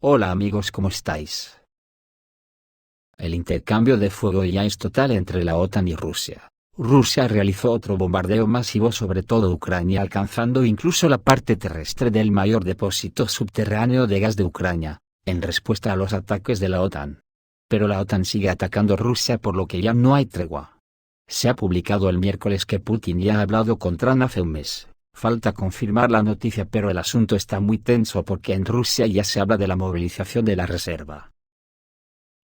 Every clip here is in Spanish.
Hola amigos, ¿cómo estáis? El intercambio de fuego ya es total entre la OTAN y Rusia. Rusia realizó otro bombardeo masivo sobre todo Ucrania, alcanzando incluso la parte terrestre del mayor depósito subterráneo de gas de Ucrania, en respuesta a los ataques de la OTAN. Pero la OTAN sigue atacando a Rusia, por lo que ya no hay tregua. Se ha publicado el miércoles que Putin ya ha hablado con Trump hace un mes. Falta confirmar la noticia, pero el asunto está muy tenso porque en Rusia ya se habla de la movilización de la reserva.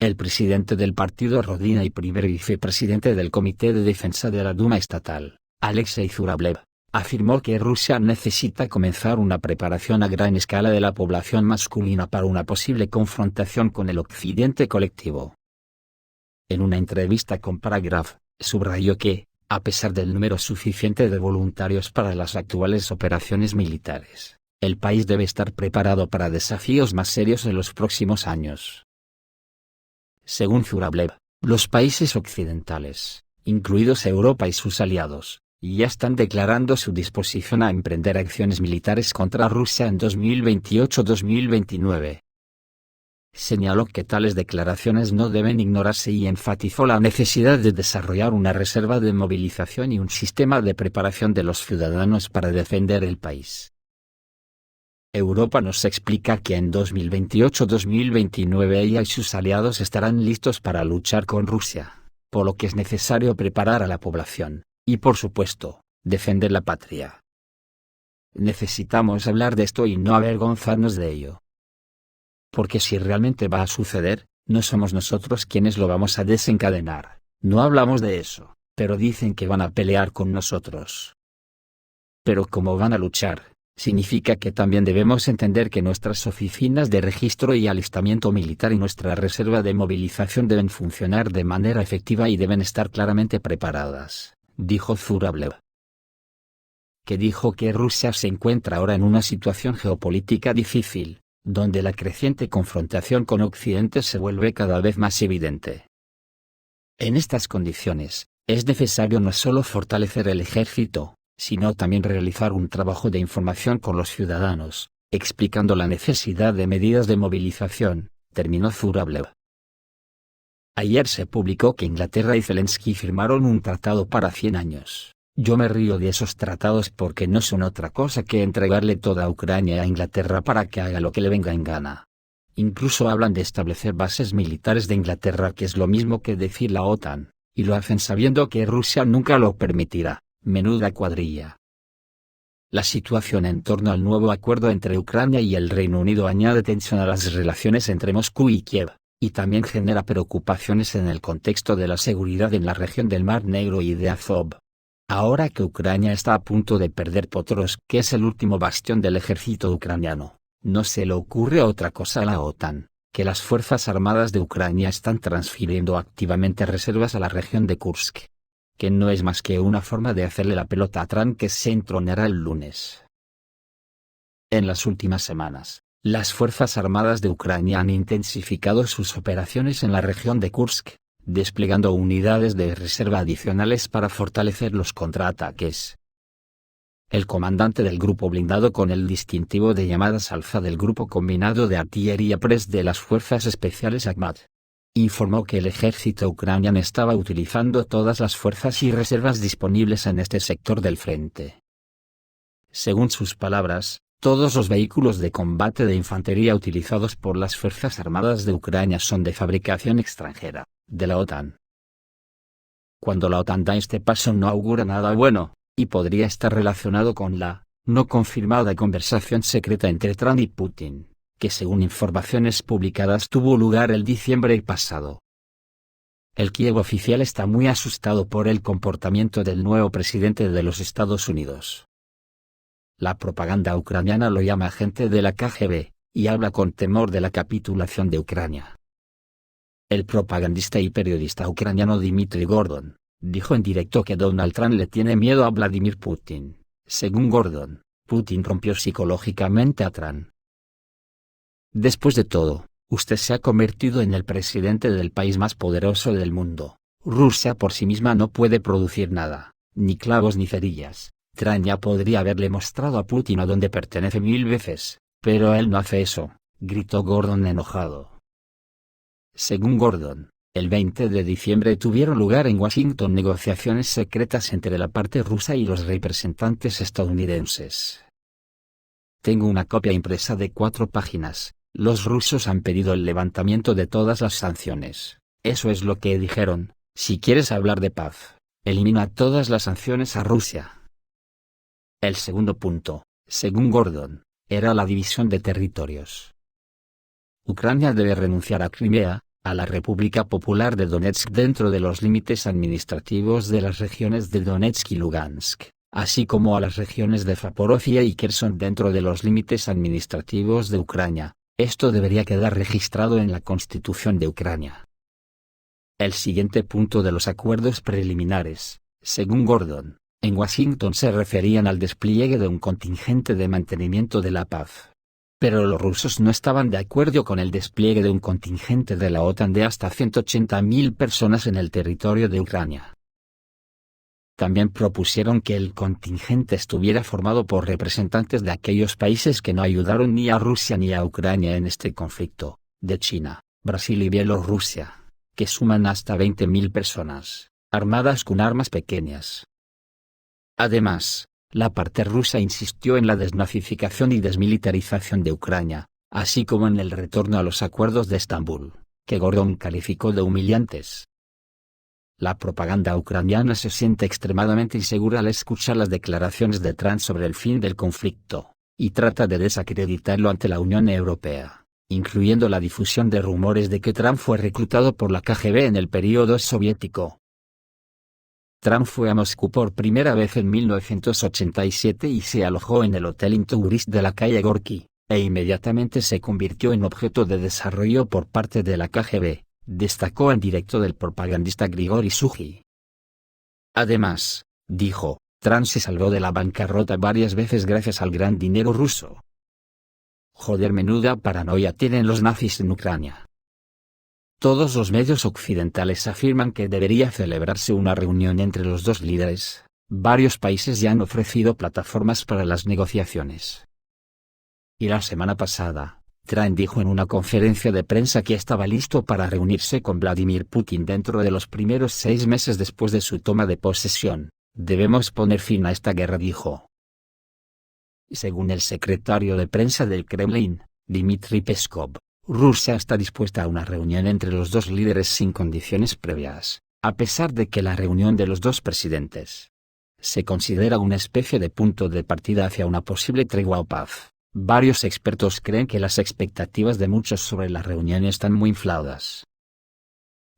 El presidente del partido Rodina y primer vicepresidente del Comité de Defensa de la Duma Estatal, Alexei Zurablev, afirmó que Rusia necesita comenzar una preparación a gran escala de la población masculina para una posible confrontación con el Occidente colectivo. En una entrevista con Paragraph, subrayó que, a pesar del número suficiente de voluntarios para las actuales operaciones militares, el país debe estar preparado para desafíos más serios en los próximos años. Según Zurablev, los países occidentales, incluidos Europa y sus aliados, ya están declarando su disposición a emprender acciones militares contra Rusia en 2028-2029. Señaló que tales declaraciones no deben ignorarse y enfatizó la necesidad de desarrollar una reserva de movilización y un sistema de preparación de los ciudadanos para defender el país. Europa nos explica que en 2028-2029 ella y sus aliados estarán listos para luchar con Rusia, por lo que es necesario preparar a la población, y por supuesto, defender la patria. Necesitamos hablar de esto y no avergonzarnos de ello. Porque si realmente va a suceder, no somos nosotros quienes lo vamos a desencadenar. No hablamos de eso, pero dicen que van a pelear con nosotros. Pero como van a luchar, significa que también debemos entender que nuestras oficinas de registro y alistamiento militar y nuestra reserva de movilización deben funcionar de manera efectiva y deben estar claramente preparadas, dijo Zurablev. Que dijo que Rusia se encuentra ahora en una situación geopolítica difícil, donde la creciente confrontación con Occidente se vuelve cada vez más evidente. En estas condiciones, es necesario no solo fortalecer el ejército, sino también realizar un trabajo de información con los ciudadanos, explicando la necesidad de medidas de movilización, terminó Zurablev. Ayer se publicó que Inglaterra y Zelensky firmaron un tratado para 100 años. Yo me río de esos tratados porque no son otra cosa que entregarle toda Ucrania a Inglaterra para que haga lo que le venga en gana. Incluso hablan de establecer bases militares de Inglaterra, que es lo mismo que decir la OTAN, y lo hacen sabiendo que Rusia nunca lo permitirá. Menuda cuadrilla. La situación en torno al nuevo acuerdo entre Ucrania y el Reino Unido añade tensión a las relaciones entre Moscú y Kiev, y también genera preocupaciones en el contexto de la seguridad en la región del Mar Negro y de Azov. Ahora que Ucrania está a punto de perder Potros, que es el último bastión del ejército ucraniano, no se le ocurre otra cosa a la OTAN, que las Fuerzas Armadas de Ucrania están transfiriendo activamente reservas a la región de Kursk, que no es más que una forma de hacerle la pelota a Trump, que se entronará el lunes. En las últimas semanas, las Fuerzas Armadas de Ucrania han intensificado sus operaciones en la región de Kursk, desplegando unidades de reserva adicionales para fortalecer los contraataques. El comandante del grupo blindado con el distintivo de llamadas Alfa del Grupo Combinado de Artillería Press de las Fuerzas Especiales Akhmat, informó que el ejército ucraniano estaba utilizando todas las fuerzas y reservas disponibles en este sector del frente. Según sus palabras, todos los vehículos de combate de infantería utilizados por las Fuerzas Armadas de Ucrania son de fabricación extranjera, de la OTAN. Cuando la OTAN da este paso no augura nada bueno, y podría estar relacionado con la no confirmada conversación secreta entre Trump y Putin, que según informaciones publicadas tuvo lugar el diciembre pasado. El Kiev oficial está muy asustado por el comportamiento del nuevo presidente de los Estados Unidos. La propaganda ucraniana lo llama agente de la KGB, y habla con temor de la capitulación de Ucrania. El propagandista y periodista ucraniano Dmitry Gordon dijo en directo que Donald Trump le tiene miedo a Vladimir Putin. Según Gordon, Putin rompió psicológicamente a Trump. Después de todo, usted se ha convertido en el presidente del país más poderoso del mundo. Rusia por sí misma no puede producir nada, ni clavos ni cerillas. Trump ya podría haberle mostrado a Putin a dónde pertenece 1000 veces, pero él no hace eso, gritó Gordon enojado. Según Gordon, el 20 de diciembre tuvieron lugar en Washington negociaciones secretas entre la parte rusa y los representantes estadounidenses. Tengo una copia impresa de 4 páginas. Los rusos han pedido el levantamiento de todas las sanciones. Eso es lo que dijeron: si quieres hablar de paz, elimina todas las sanciones a Rusia. El segundo punto, según Gordon, era la división de territorios. Ucrania debe renunciar a Crimea, a la República Popular de Donetsk dentro de los límites administrativos de las regiones de Donetsk y Lugansk, así como a las regiones de Zaporozhia y Kherson dentro de los límites administrativos de Ucrania. Esto debería quedar registrado en la Constitución de Ucrania. El siguiente punto de los acuerdos preliminares, según Gordon, en Washington se referían al despliegue de un contingente de mantenimiento de la paz. Pero los rusos no estaban de acuerdo con el despliegue de un contingente de la OTAN de hasta 180.000 personas en el territorio de Ucrania. También propusieron que el contingente estuviera formado por representantes de aquellos países que no ayudaron ni a Rusia ni a Ucrania en este conflicto, de China, Brasil y Bielorrusia, que suman hasta 20.000 personas, armadas con armas pequeñas. Además, la parte rusa insistió en la desnazificación y desmilitarización de Ucrania, así como en el retorno a los acuerdos de Estambul, que Gordon calificó de humillantes. La propaganda ucraniana se siente extremadamente insegura al escuchar las declaraciones de Trump sobre el fin del conflicto, y trata de desacreditarlo ante la Unión Europea, incluyendo la difusión de rumores de que Trump fue reclutado por la KGB en el período soviético. Trump fue a Moscú por primera vez en 1987 y se alojó en el Hotel Intourist de la calle Gorky, e inmediatamente se convirtió en objeto de desarrollo por parte de la KGB. Destacó en directo del propagandista Grigori Shuji. Además, dijo, Trump se salvó de la bancarrota varias veces gracias al gran dinero ruso. Joder, menuda paranoia tienen los nazis en Ucrania. Todos los medios occidentales afirman que debería celebrarse una reunión entre los dos líderes. Varios países ya han ofrecido plataformas para las negociaciones. Y la semana pasada, Trump dijo en una conferencia de prensa que estaba listo para reunirse con Vladimir Putin dentro de los primeros 6 meses después de su toma de posesión. Debemos poner fin a esta guerra, dijo. Según el secretario de prensa del Kremlin, Dmitry Peskov, Rusia está dispuesta a una reunión entre los dos líderes sin condiciones previas, a pesar de que la reunión de los dos presidentes se considera una especie de punto de partida hacia una posible tregua o paz. Varios expertos creen que las expectativas de muchos sobre la reunión están muy infladas.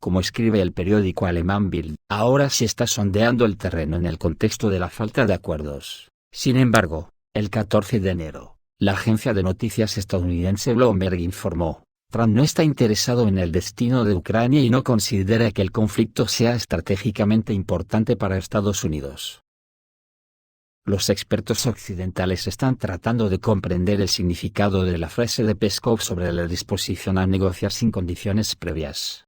Como escribe el periódico alemán Bild, ahora se está sondeando el terreno en el contexto de la falta de acuerdos. Sin embargo, el 14 de enero, la agencia de noticias estadounidense Bloomberg informó, Trump no está interesado en el destino de Ucrania y no considera que el conflicto sea estratégicamente importante para Estados Unidos. Los expertos occidentales están tratando de comprender el significado de la frase de Peskov sobre la disposición a negociar sin condiciones previas.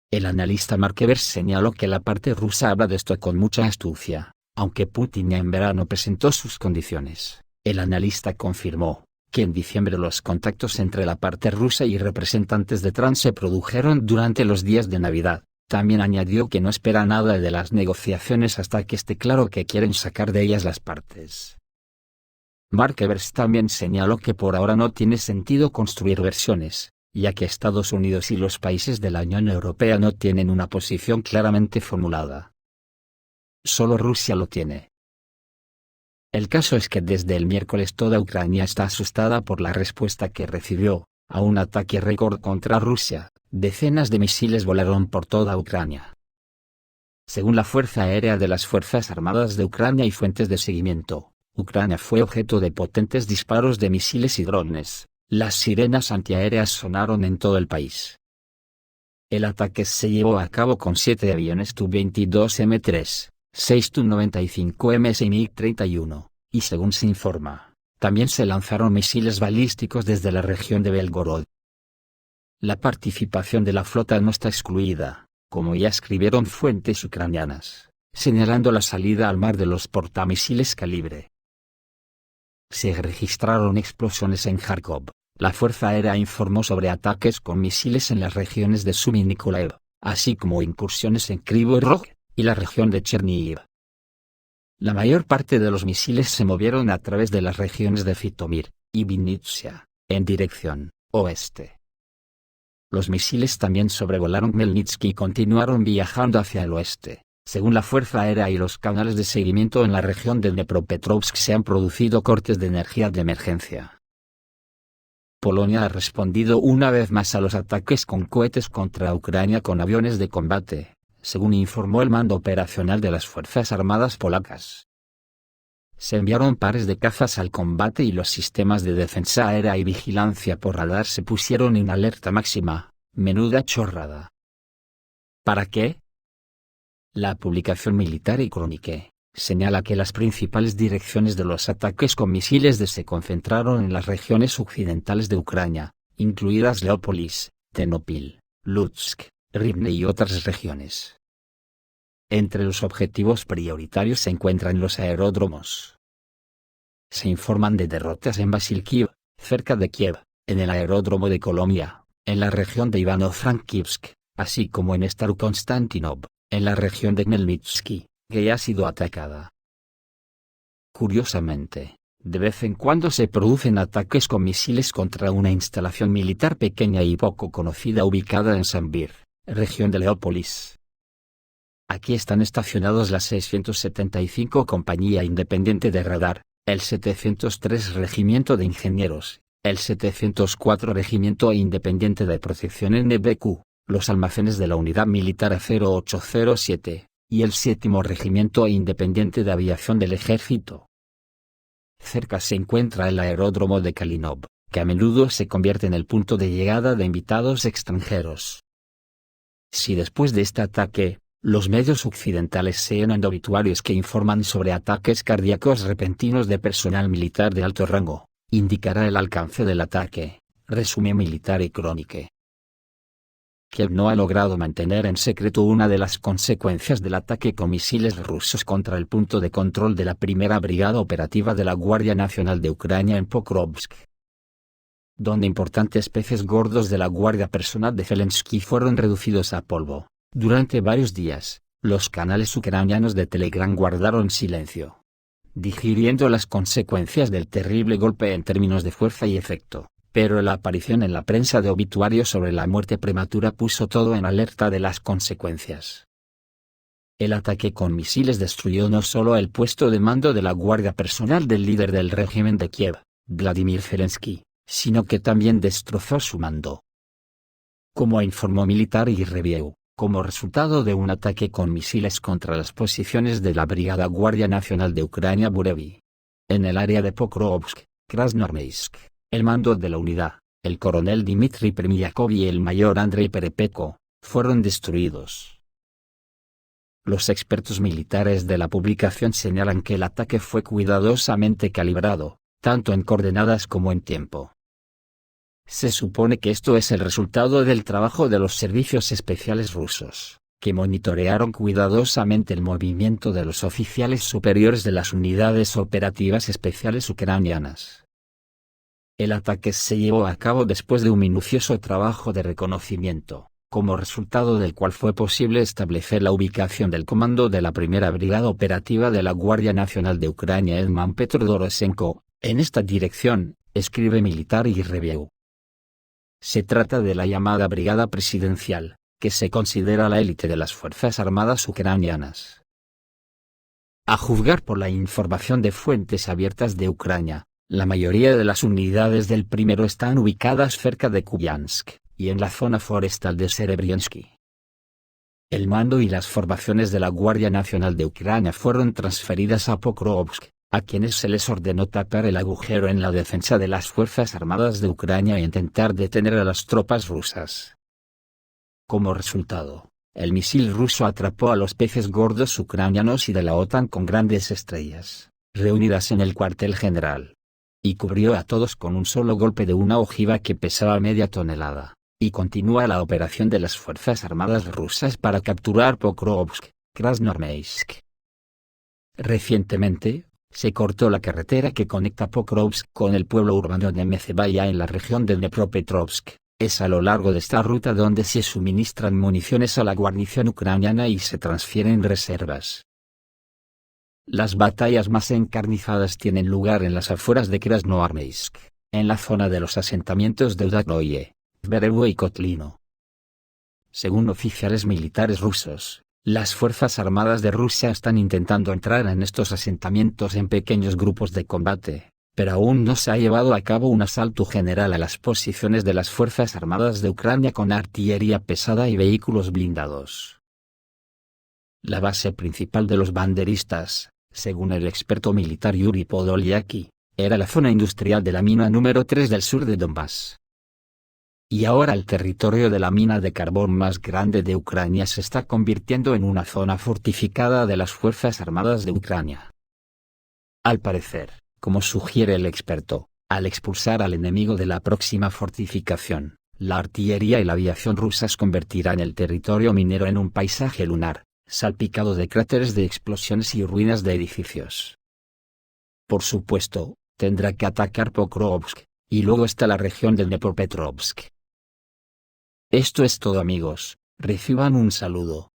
El analista Mark Evers señaló que la parte rusa habla de esto con mucha astucia, aunque Putin ya en verano presentó sus condiciones. El analista confirmó que en diciembre los contactos entre la parte rusa y representantes de Trump se produjeron durante los días de Navidad. También añadió que no espera nada de las negociaciones hasta que esté claro que quieren sacar de ellas las partes. Mark Evers también señaló que por ahora no tiene sentido construir versiones, ya que Estados Unidos y los países de la Unión Europea no tienen una posición claramente formulada. Solo Rusia lo tiene. El caso es que desde el miércoles toda Ucrania está asustada por la respuesta que recibió a un ataque récord contra Rusia. Decenas de misiles volaron por toda Ucrania. Según la Fuerza Aérea de las Fuerzas Armadas de Ucrania y fuentes de seguimiento, Ucrania fue objeto de potentes disparos de misiles y drones. Las sirenas antiaéreas sonaron en todo el país. El ataque se llevó a cabo con 7 aviones Tu-22 M3, 6 Tu-95 MS y MiG-31, y según se informa, también se lanzaron misiles balísticos desde la región de Belgorod. La participación de la flota no está excluida, como ya escribieron fuentes ucranianas, señalando la salida al mar de los portamisiles calibre. Se registraron explosiones en Kharkov, la Fuerza Aérea informó sobre ataques con misiles en las regiones de Sumy y Nikolaev, así como incursiones en Kryvyi Rog y la región de Chernihiv. La mayor parte de los misiles se movieron a través de las regiones de Zhytomyr y Vinnytsia, en dirección oeste. Los misiles también sobrevolaron Khmelnytski y continuaron viajando hacia el oeste. Según la Fuerza Aérea y los canales de seguimiento en la región de Dnepropetrovsk se han producido cortes de energía de emergencia. Polonia ha respondido una vez más a los ataques con cohetes contra Ucrania con aviones de combate, según informó el mando operacional de las Fuerzas Armadas polacas. Se enviaron pares de cazas al combate y los sistemas de defensa aérea y vigilancia por radar se pusieron en alerta máxima. Menuda chorrada. ¿Para qué? La publicación Militar y Chronique señala que las principales direcciones de los ataques con misiles se concentraron en las regiones occidentales de Ucrania, incluidas Leópolis, Ternopil, Lutsk, Rivne y otras regiones. Entre los objetivos prioritarios se encuentran los aeródromos. Se informan de derrotas en Basilkiv, cerca de Kiev, en el aeródromo de Colombia, en la región de Ivano-Frankivsk, así como en Starokonstantinov, en la región de Khmelnytski, que ya ha sido atacada. Curiosamente, de vez en cuando se producen ataques con misiles contra una instalación militar pequeña y poco conocida ubicada en Sambir, región de Leópolis. Aquí están estacionados la 675 Compañía Independiente de Radar, el 703 Regimiento de Ingenieros, el 704 Regimiento Independiente de Protección NBQ, los almacenes de la Unidad Militar 0807, y el 7º Regimiento Independiente de Aviación del Ejército. Cerca se encuentra el aeródromo de Kalinov, que a menudo se convierte en el punto de llegada de invitados extranjeros. Si después de este ataque, los medios occidentales se llenan de obituarios que informan sobre ataques cardíacos repentinos de personal militar de alto rango, indicará el alcance del ataque, resume Militar y Chronique. Kiev no ha logrado mantener en secreto una de las consecuencias del ataque con misiles rusos contra el punto de control de la primera brigada operativa de la Guardia Nacional de Ucrania en Pokrovsk, donde importantes peces gordos de la guardia personal de Zelensky fueron reducidos a polvo. Durante varios días, los canales ucranianos de Telegram guardaron silencio, digiriendo las consecuencias del terrible golpe en términos de fuerza y efecto. Pero la aparición en la prensa de obituarios sobre la muerte prematura puso todo en alerta de las consecuencias. El ataque con misiles destruyó no solo el puesto de mando de la guardia personal del líder del régimen de Kiev, Vladimir Zelensky, sino que también destrozó su mando. Como informó Militar y Review, como resultado de un ataque con misiles contra las posiciones de la Brigada Guardia Nacional de Ucrania Burevi, en el área de Pokrovsk, Krasnoarmeysk, el mando de la unidad, el coronel Dmitry Permyakov y el mayor Andrei Perepenko, fueron destruidos. Los expertos militares de la publicación señalan que el ataque fue cuidadosamente calibrado, tanto en coordenadas como en tiempo. Se supone que esto es el resultado del trabajo de los servicios especiales rusos, que monitorearon cuidadosamente el movimiento de los oficiales superiores de las unidades operativas especiales ucranianas. El ataque se llevó a cabo después de un minucioso trabajo de reconocimiento, como resultado del cual fue posible establecer la ubicación del comando de la primera brigada operativa de la Guardia Nacional de Ucrania Edman Petro Dorosenko, en esta dirección, escribe Militar y Review. Se trata de la llamada Brigada Presidencial, que se considera la élite de las Fuerzas Armadas ucranianas. A juzgar por la información de fuentes abiertas de Ucrania, la mayoría de las unidades del primero están ubicadas cerca de Kupiansk, y en la zona forestal de Serebriansky. El mando y las formaciones de la Guardia Nacional de Ucrania fueron transferidas a Pokrovsk, a quienes se les ordenó tapar el agujero en la defensa de las Fuerzas Armadas de Ucrania e intentar detener a las tropas rusas. Como resultado, el misil ruso atrapó a los peces gordos ucranianos y de la OTAN con grandes estrellas, reunidas en el cuartel general, y cubrió a todos con un solo golpe de una ojiva que pesaba media tonelada, y continúa la operación de las Fuerzas Armadas rusas para capturar Pokrovsk, Krasnoarmeysk. Recientemente, se cortó la carretera que conecta Pokrovsk con el pueblo urbano de Mezebaya en la región de Dnepropetrovsk. Es a lo largo de esta ruta donde se suministran municiones a la guarnición ucraniana y se transfieren reservas. Las batallas más encarnizadas tienen lugar en las afueras de Krasnoarmeysk, en la zona de los asentamientos de Udaknoye, Zverevo y Kotlino. Según oficiales militares rusos, las Fuerzas Armadas de Rusia están intentando entrar en estos asentamientos en pequeños grupos de combate, pero aún no se ha llevado a cabo un asalto general a las posiciones de las Fuerzas Armadas de Ucrania con artillería pesada y vehículos blindados. La base principal de los banderistas, según el experto militar Yuri Podolyaky, era la zona industrial de la mina número 3 del sur de Donbass. Y ahora el territorio de la mina de carbón más grande de Ucrania se está convirtiendo en una zona fortificada de las Fuerzas Armadas de Ucrania. Al parecer, como sugiere el experto, al expulsar al enemigo de la próxima fortificación, la artillería y la aviación rusas convertirán el territorio minero en un paisaje lunar, salpicado de cráteres de explosiones y ruinas de edificios. Por supuesto, tendrá que atacar Pokrovsk, y luego está la región de Dnepropetrovsk. Esto es todo amigos, reciban un saludo.